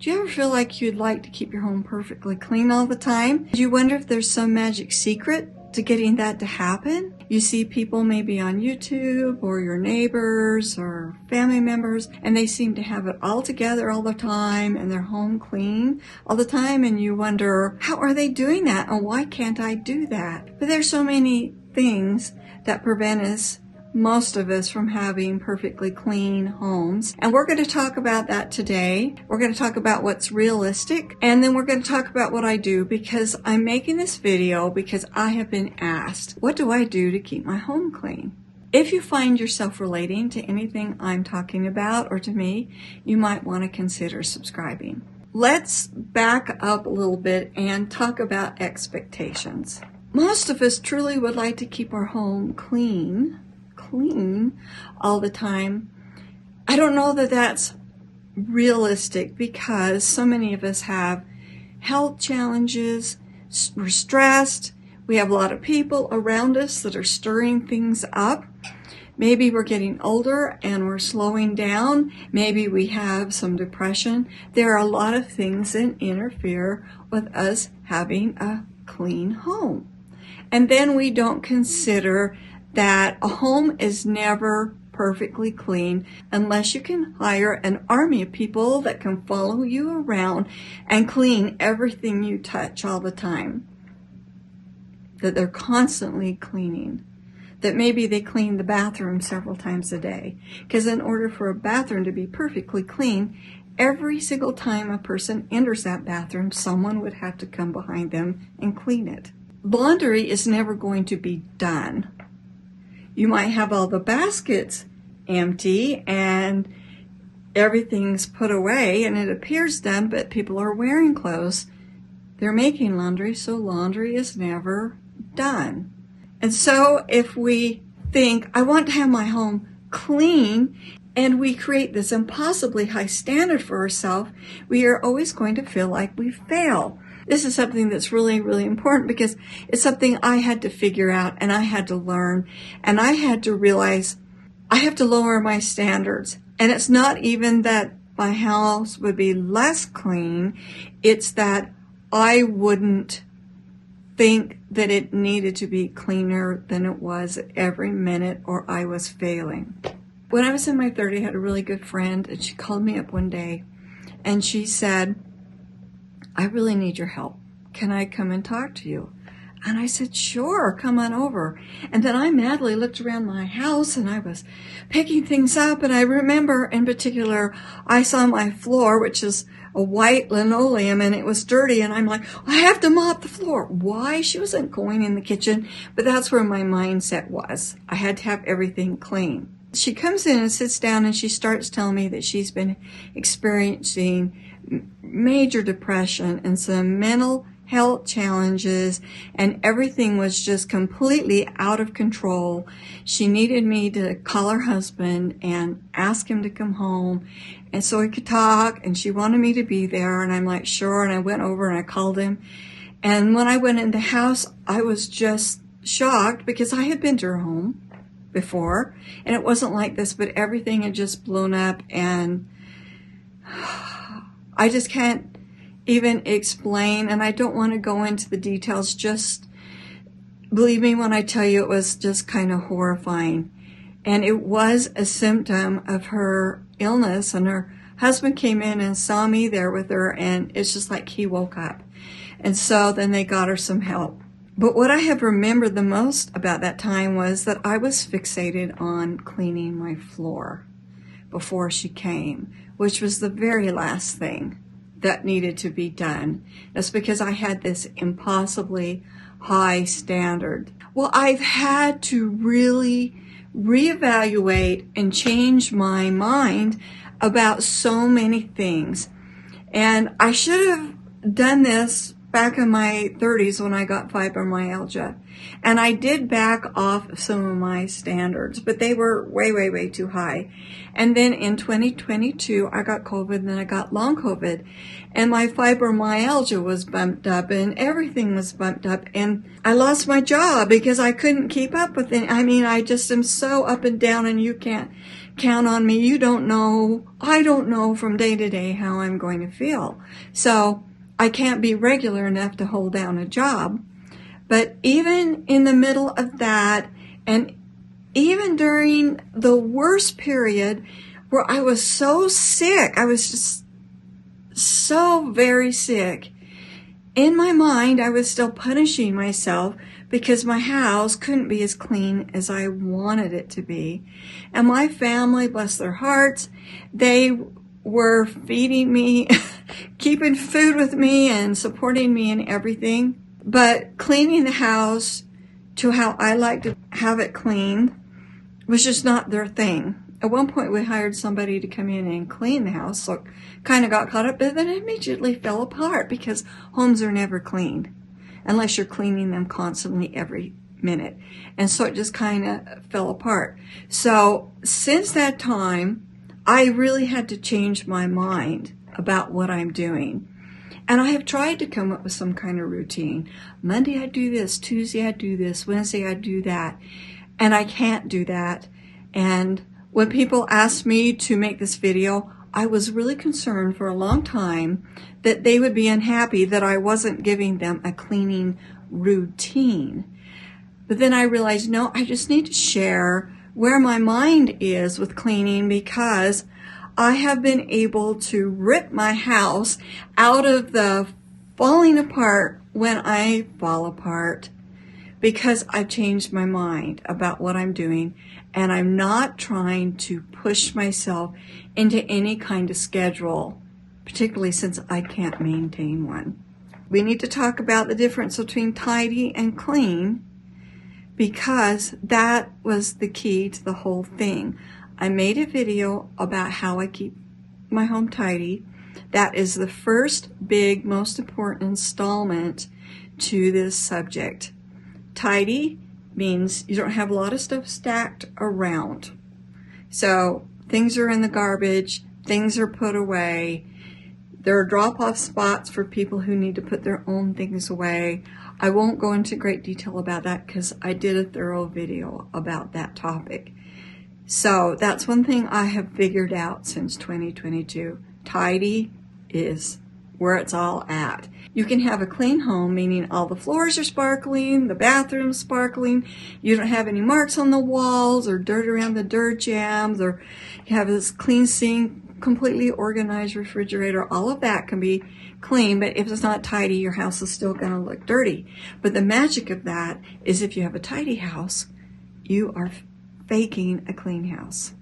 Do you ever feel like you'd like to keep your home perfectly clean all the time? Do you wonder if there's some magic secret to getting that to happen? You see people maybe on YouTube or your neighbors or family members, and they seem to have it all together all the time and their home clean all the time, and you wonder, how are they doing that and why can't I do that? But there's so many things that prevent us, most of us, from having perfectly clean homes. And we're going to talk about that today. We're going to talk about what's realistic, and then we're going to talk about what I do, because I'm making this video because I have been asked, what do I do to keep my home clean? If you find yourself relating to anything I'm talking about or to me, you might want to consider subscribing. Let's back up a little bit and talk about expectations. Most of us truly would like to keep our home clean all the time. I don't know that that's realistic, because so many of us have health challenges, we're stressed, we have a lot of people around us that are stirring things up. Maybe we're getting older and we're slowing down. Maybe we have some depression. There are a lot of things that interfere with us having a clean home. And then we don't consider that a home is never perfectly clean unless you can hire an army of people that can follow you around and clean everything you touch all the time. That they're constantly cleaning. That maybe they clean the bathroom several times a day. Because in order for a bathroom to be perfectly clean, every single time a person enters that bathroom, someone would have to come behind them and clean it. Laundry is never going to be done. You might have all the baskets empty and everything's put away and it appears done, but people are wearing clothes. They're making laundry, so laundry is never done. And so if we think, I want to have my home clean, and we create this impossibly high standard for ourselves, we are always going to feel like we fail. This is something that's really, really important, because it's something I had to figure out and I had to learn, and I had to realize I have to lower my standards. And it's not even that my house would be less clean, it's that I wouldn't think that it needed to be cleaner than it was every minute, or I was failing. When I was in my 30s, I had a really good friend, and she called me up one day and she said, I really need your help. Can I come and talk to you? And I said, sure, come on over. And then I madly looked around my house and I was picking things up. And I remember in particular, I saw my floor, which is a white linoleum, and it was dirty. And I'm like, I have to mop the floor. Why? She wasn't going in the kitchen, but that's where my mindset was. I had to have everything clean. She comes in and sits down and she starts telling me that she's been experiencing major depression and some mental health challenges, and everything was just completely out of control. She needed me to call her husband and ask him to come home, and so we could talk, and she wanted me to be there, and I'm like, sure. And I went over and I called him, and when I went in the house, I was just shocked, because I had been to her home before and it wasn't like this, but everything had just blown up, and I just can't even explain, and I don't want to go into the details. Just believe me when I tell you it was just kind of horrifying. And it was a symptom of her illness, and her husband came in and saw me there with her, and it's just like he woke up. And so then they got her some help. But what I have remembered the most about that time was that I was fixated on cleaning my floor before she came, which was the very last thing that needed to be done. That's because I had this impossibly high standard. Well, I've had to really reevaluate and change my mind about so many things. And I should have done this back in my 30s when I got fibromyalgia. And I did back off some of my standards, but they were way, way, way too high. And then in 2022, I got COVID, and then I got long COVID. And my fibromyalgia was bumped up, and everything was bumped up. And I lost my job because I couldn't keep up with it. I mean, I just am so up and down, and you can't count on me. You don't know. I don't know from day to day how I'm going to feel. So I can't be regular enough to hold down a job. But even in the middle of that, and even during the worst period where I was so sick, I was just so very sick, in my mind I was still punishing myself because my house couldn't be as clean as I wanted it to be. And my family, bless their hearts, they were feeding me, keeping food with me, and supporting me in everything. But cleaning the house to how I like to have it cleaned was just not their thing. At one point, we hired somebody to come in and clean the house, so kind of got caught up, but then it immediately fell apart because homes are never cleaned unless you're cleaning them constantly every minute. And so it just kind of fell apart. So since that time, I really had to change my mind about what I'm doing. And I have tried to come up with some kind of routine. Monday I do this, Tuesday I do this, Wednesday I do that. And I can't do that. And when people asked me to make this video, I was really concerned for a long time that they would be unhappy that I wasn't giving them a cleaning routine. But then I realized, no, I just need to share where my mind is with cleaning, because I have been able to rip my house out of the falling apart when I fall apart, because I've changed my mind about what I'm doing, and I'm not trying to push myself into any kind of schedule, particularly since I can't maintain one. We need to talk about the difference between tidy and clean, because that was the key to the whole thing. I made a video about how I keep my home tidy. That is the first big, most important installment to this subject. Tidy means you don't have a lot of stuff stacked around. So things are in the garbage, things are put away. There are drop-off spots for people who need to put their own things away. I won't go into great detail about that because I did a thorough video about that topic. So that's one thing I have figured out since 2022. Tidy is where it's all at. You can have a clean home, meaning all the floors are sparkling, the bathroom's sparkling, you don't have any marks on the walls or dirt around the dirt jams, or you have this clean sink, completely organized refrigerator. All of that can be clean, but if it's not tidy, your house is still going to look dirty. But the magic of that is if you have a tidy house, you are faking a clean house.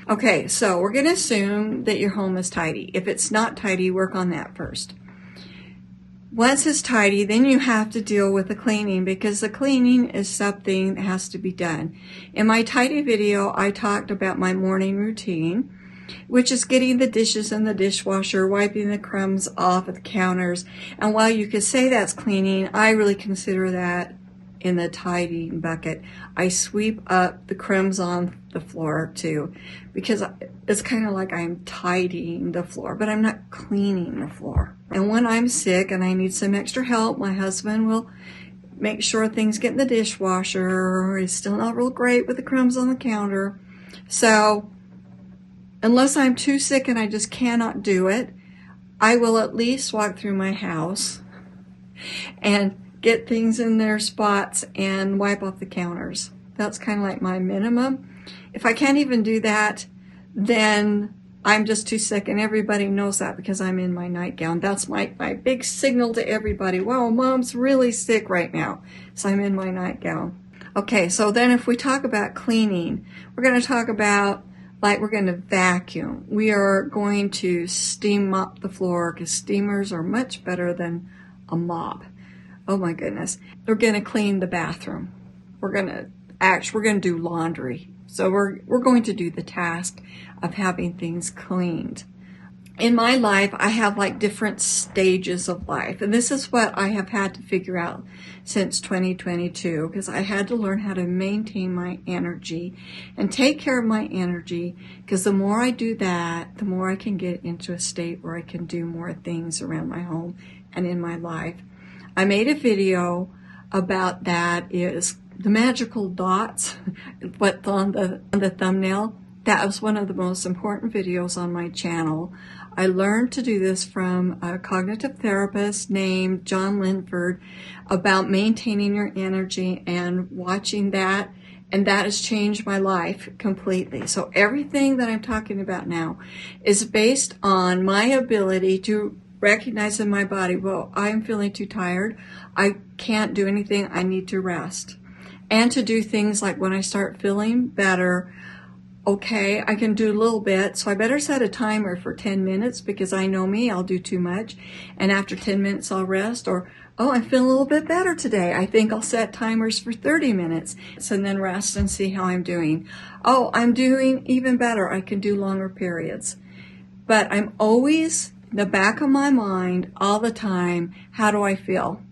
Okay, so we're going to assume that your home is tidy. If it's not tidy, work on that first. Once it's tidy, then you have to deal with the cleaning, because the cleaning is something that has to be done. In my tidy video, I talked about my morning routine, which is getting the dishes in the dishwasher, wiping the crumbs off of the counters. And while you could say that's cleaning, I really consider that in the tidying bucket. I sweep up the crumbs on the floor too, because it's kind of like I'm tidying the floor, but I'm not cleaning the floor. And when I'm sick and I need some extra help, my husband will make sure things get in the dishwasher. He's still not real great with the crumbs on the counter. So unless I'm too sick and I just cannot do it, I will at least walk through my house and get things in their spots and wipe off the counters. That's kind of like my minimum. If I can't even do that, then I'm just too sick, and everybody knows that because I'm in my nightgown. That's my big signal to everybody. Wow, Mom's really sick right now, so I'm in my nightgown. Okay, so then if we talk about cleaning, we're going to talk about, like, we're going to vacuum. We are going to steam mop the floor, because steamers are much better than a mop. Oh my goodness. We're going to clean the bathroom. We're going to do laundry. So we're going to do the task of having things cleaned. in my life, I have like different stages of life. And this is what I have had to figure out since 2022, because I had to learn how to maintain my energy and take care of my energy, because the more I do that, the more I can get into a state where I can do more things around my home and in my life. I made a video about that, is the magical dots, what's on the thumbnail. That was one of the most important videos on my channel. I learned to do this from a cognitive therapist named John Linford about maintaining your energy and watching that, and that has changed my life completely. So everything that I'm talking about now is based on my ability to recognize in my body, well, I'm feeling too tired. I can't do anything. I need to rest. And to do things like when I start feeling better, okay, I can do a little bit, so I better set a timer for 10 minutes, because I know me, I'll do too much, and after 10 minutes I'll rest. Or, oh, I'm feeling a little bit better today, I think I'll set timers for 30 minutes, and then rest and see how I'm doing. Oh, I'm doing even better, I can do longer periods. But I'm always, in the back of my mind, all the time, how do I feel?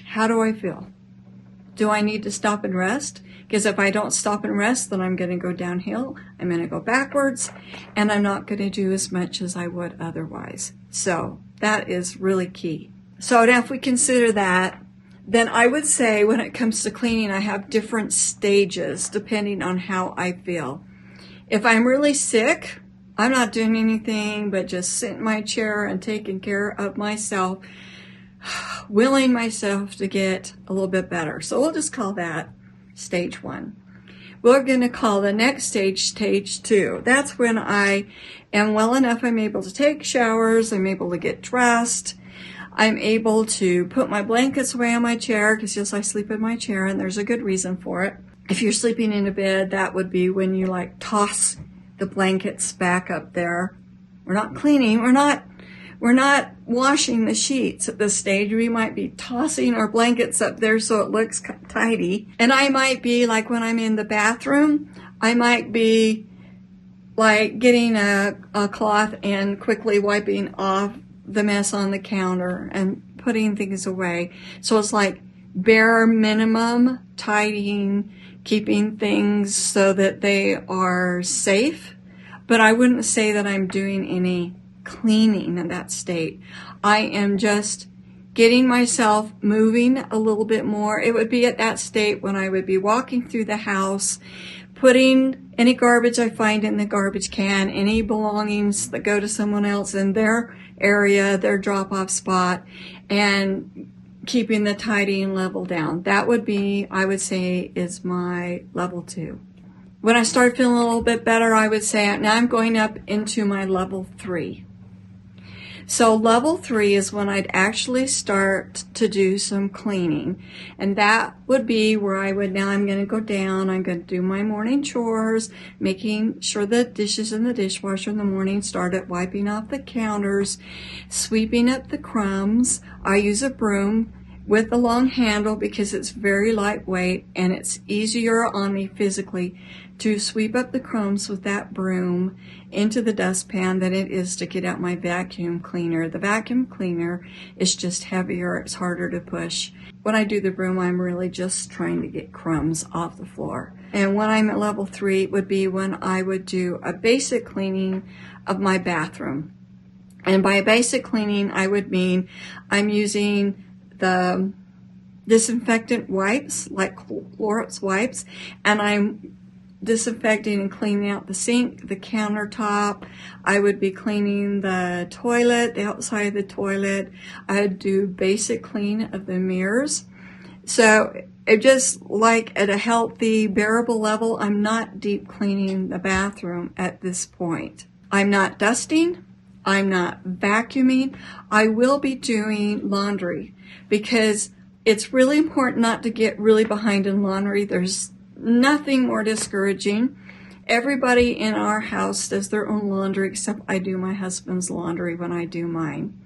How do I feel? Do I need to stop and rest? Because if I don't stop and rest, then I'm going to go downhill, I'm going to go backwards, and I'm not going to do as much as I would otherwise. So that is really key. So now if we consider that, then I would say when it comes to cleaning, I have different stages depending on how I feel. If I'm really sick, I'm not doing anything but just sitting in my chair and taking care of myself, willing myself to get a little bit better. So we'll just call that stage 1. We're going to call the next stage 2. That's when I am well enough, I'm able to take showers, I'm able to get dressed, I'm able to put my blankets away on my chair, because yes, I sleep in my chair, and there's a good reason for it. If you're sleeping in a bed, that would be when you like toss the blankets back up there. We're not cleaning, we're not washing the sheets at this stage. We might be tossing our blankets up there so it looks tidy. And I might be like, when I'm in the bathroom, I might be like getting a cloth and quickly wiping off the mess on the counter and putting things away. So it's like bare minimum tidying, keeping things so that they are safe. But I wouldn't say that I'm doing any cleaning in that state. I am just getting myself moving a little bit more. It would be at that state when I would be walking through the house, putting any garbage I find in the garbage can, any belongings that go to someone else in their area, their drop-off spot, and keeping the tidying level down. That would be, I would say, is my level 2. When I start feeling a little bit better, I would say, now I'm going up into my level 3. So level 3 is when I'd actually start to do some cleaning. And that would be where I would, now I'm going to go down, I'm going to do my morning chores, making sure the dishes in the dishwasher in the morning, started wiping off the counters, sweeping up the crumbs. I use a broom with a long handle because it's very lightweight and it's easier on me physically to sweep up the crumbs with that broom into the dustpan than it is to get out my vacuum cleaner. The vacuum cleaner is just heavier, it's harder to push. When I do the broom, I'm really just trying to get crumbs off the floor. And when I'm at level 3, it would be when I would do a basic cleaning of my bathroom. And by basic cleaning, I would mean I'm using the disinfectant wipes, like Clorox wipes, and I'm disinfecting and cleaning out the sink, the countertop. I would be cleaning the toilet, the outside of the toilet. I would do basic clean of the mirrors. So it just like at a healthy, bearable level, I'm not deep cleaning the bathroom at this point. I'm not dusting. I'm not vacuuming. I will be doing laundry because it's really important not to get really behind in laundry. There's nothing more discouraging. Everybody in our house does their own laundry, except I do my husband's laundry when I do mine.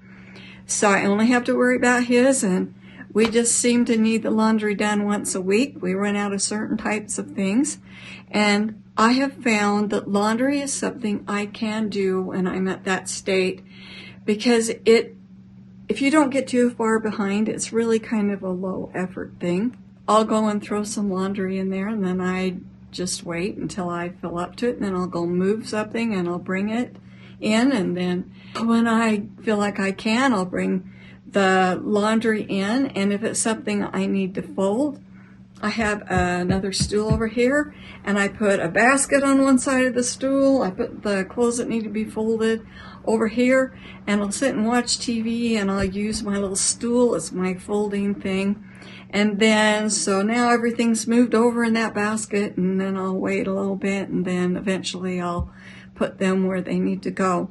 So I only have to worry about his, and We just seem to need the laundry done once a week. We run out of certain types of things. And I have found that laundry is something I can do when I'm at that state, because if you don't get too far behind, it's really kind of a low effort thing. I'll go and throw some laundry in there, and then I just wait until I fill up to it, and then I'll go move something and I'll bring it in, and then when I feel like I can, I'll bring the laundry in. And if it's something I need to fold, I have another stool over here, and I put a basket on one side of the stool. I put the clothes that need to be folded over here, and I'll sit and watch TV, and I'll use my little stool as my folding thing. And then, so now everything's moved over in that basket, and then I'll wait a little bit, and then eventually I'll put them where they need to go.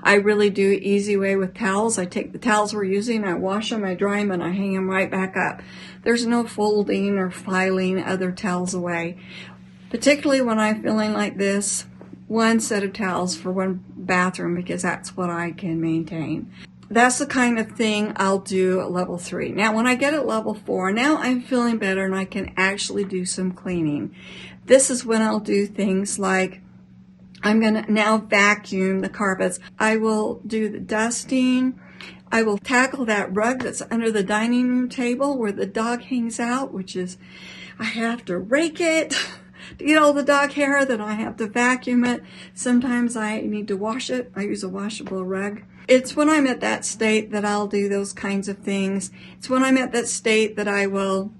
I really do easy way with towels. I take the towels we're using, I wash them, I dry them, and I hang them right back up. There's no folding or filing other towels away. Particularly when I'm feeling like this, one set of towels for one bathroom, because that's what I can maintain. That's the kind of thing I'll do at level 3. Now, when I get at level 4, now I'm feeling better and I can actually do some cleaning. This is when I'll do things like, I'm going to now vacuum the carpets. I will do the dusting. I will tackle that rug that's under the dining room table where the dog hangs out, which is, I have to rake it to get all the dog hair, then I have to vacuum it. Sometimes I need to wash it. I use a washable rug. It's when I'm at that state that I'll do those kinds of things. It's when I'm at that state that I will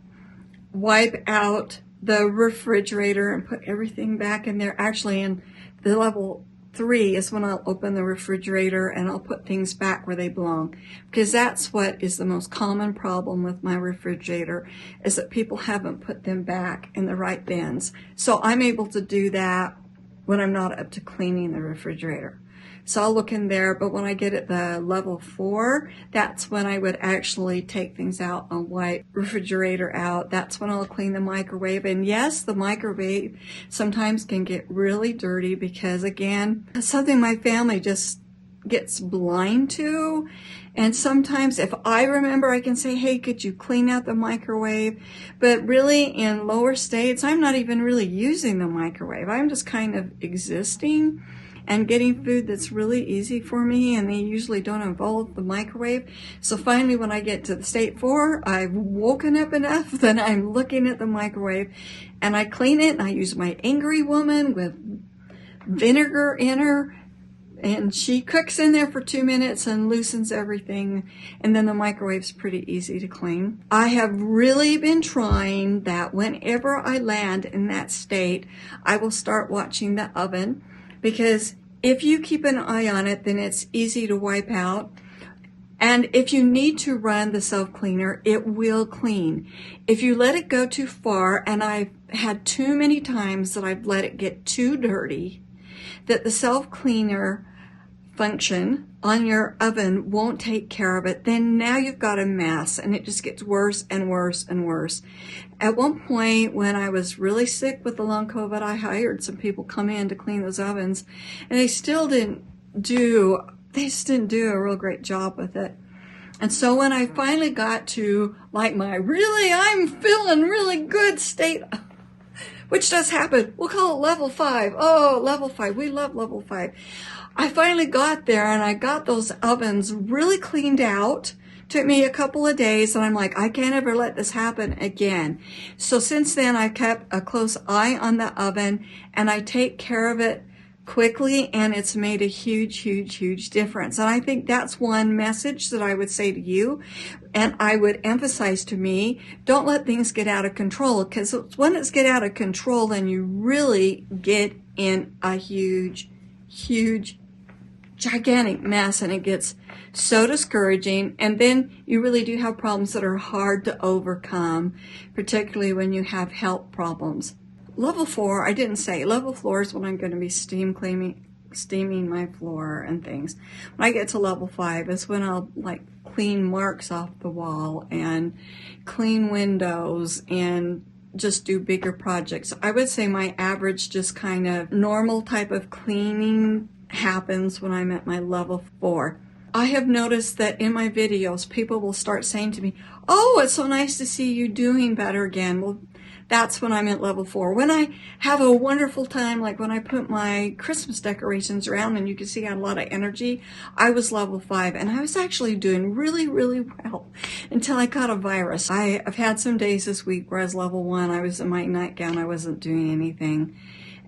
wipe out the refrigerator and put everything back in there. Actually, in the level 3 is when I'll open the refrigerator and I'll put things back where they belong, because that's what is the most common problem with my refrigerator, is that people haven't put them back in the right bins. So I'm able to do that when I'm not up to cleaning the refrigerator. So I'll look in there, but when I get at the level 4, that's when I would actually take things out and wipe refrigerator out. That's when I'll clean the microwave. And yes, the microwave sometimes can get really dirty because, again, it's something my family just gets blind to. And sometimes if I remember, I can say, hey, could you clean out the microwave? But really in lower states, I'm not even really using the microwave. I'm just kind of existing and getting food that's really easy for me, and they usually don't involve the microwave. So finally, when I get to the state 4, I've woken up enough that I'm looking at the microwave, and I clean it, and I use my Angry Woman with vinegar in her, and she cooks in there for 2 minutes and loosens everything, and then the microwave's pretty easy to clean. I have really been trying that whenever I land in that state, I will start watching the oven, because if you keep an eye on it, then it's easy to wipe out. And if you need to run the self-cleaner, it will clean. If you let it go too far, and I've had too many times that I've let it get too dirty, that the self-cleaner function on your oven won't take care of it, then now you've got a mess, and it just gets worse and worse and worse. At one point, when I was really sick with the long COVID, I hired some people come in to clean those ovens, and they didn't do a real great job with it. And so when I finally got to like I'm feeling really good state, which does happen, we'll call it level 5. Oh, level 5, we love level 5. I finally got there, and I got those ovens really cleaned out. Took me a couple of days, and I'm like, I can't ever let this happen again. So since then, I've kept a close eye on the oven, and I take care of it quickly, and it's made a huge, huge, huge difference. And I think that's one message that I would say to you, and I would emphasize to me, don't let things get out of control, because when it's get out of control, then you really get in a huge, huge, gigantic mess, and it gets so discouraging, and then you really do have problems that are hard to overcome, particularly when you have health problems. Level 4, I didn't say, level 4 is when I'm going to be steaming my floor and things. When I get to level 5, it's when I'll clean marks off the wall and clean windows and just do bigger projects. I would say my average just kind of normal type of cleaning happens when I'm at my level 4. I have noticed that in my videos, people will start saying to me, oh, it's so nice to see you doing better again. Well, that's when I'm at level 4. When I have a wonderful time, like when I put my Christmas decorations around and you can see I had a lot of energy, I was level 5, and I was actually doing really, really well until I caught a virus. I've had some days this week where I was level 1. I was in my nightgown. I wasn't doing anything.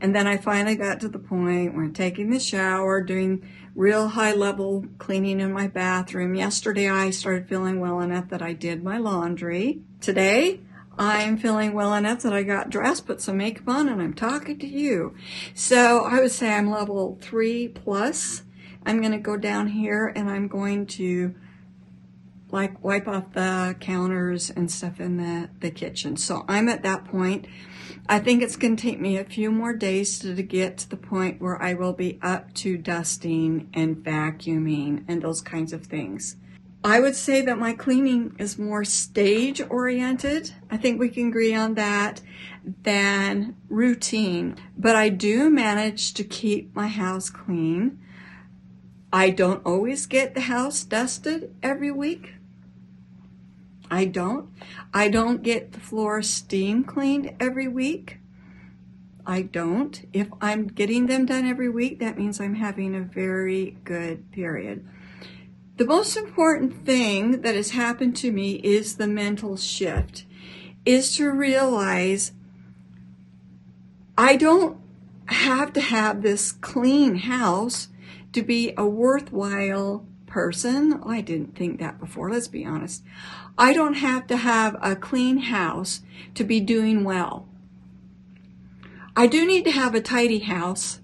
And then I finally got to the point where I'm taking the shower, doing real high level cleaning in my bathroom. Yesterday I started feeling well enough that I did my laundry. Today I'm feeling well enough that I got dressed, put some makeup on, and I'm talking to you. So I would say I'm level 3 plus. I'm going to go down here and I'm going to like wipe off the counters and stuff in the kitchen. So I'm at that point. I think it's going to take me a few more days to get to the point where I will be up to dusting and vacuuming and those kinds of things. I would say that my cleaning is more stage oriented. I think we can agree on that, than routine. But I do manage to keep my house clean. I don't always get the house dusted every week. I don't get the floor steam cleaned every week. I don't. If I'm getting them done every week, that means I'm having a very good period. The most important thing that has happened to me is the mental shift, is to realize I don't have to have this clean house to be a worthwhile person. I didn't think that before, let's be honest. I don't have to have a clean house to be doing well. I do need to have a tidy house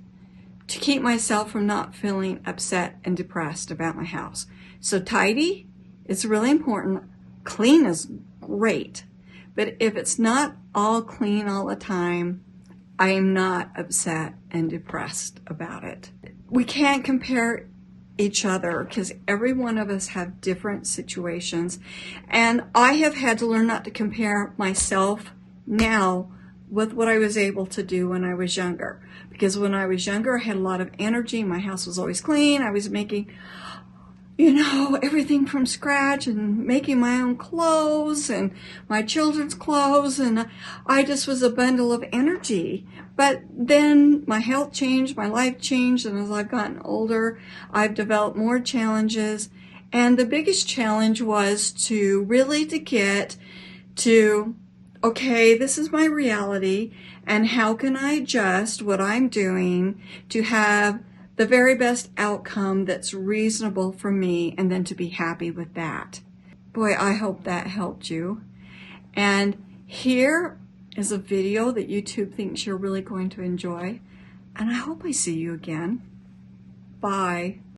to keep myself from not feeling upset and depressed about my house. So tidy is really important. Clean is great. But if it's not all clean all the time, I am not upset and depressed about it. We can't compare each other because every one of us have different situations. And I have had to learn not to compare myself now with what I was able to do when I was younger. Because when I was younger, I had a lot of energy. My house was always clean. I was making, everything from scratch and making my own clothes and my children's clothes. And I just was a bundle of energy. But then my health changed, my life changed. And as I've gotten older, I've developed more challenges. And the biggest challenge was to get to, okay, this is my reality. And how can I adjust what I'm doing to have the very best outcome that's reasonable for me, and then to be happy with that. Boy, I hope that helped you. And here is a video that YouTube thinks you're really going to enjoy. And I hope I see you again. Bye.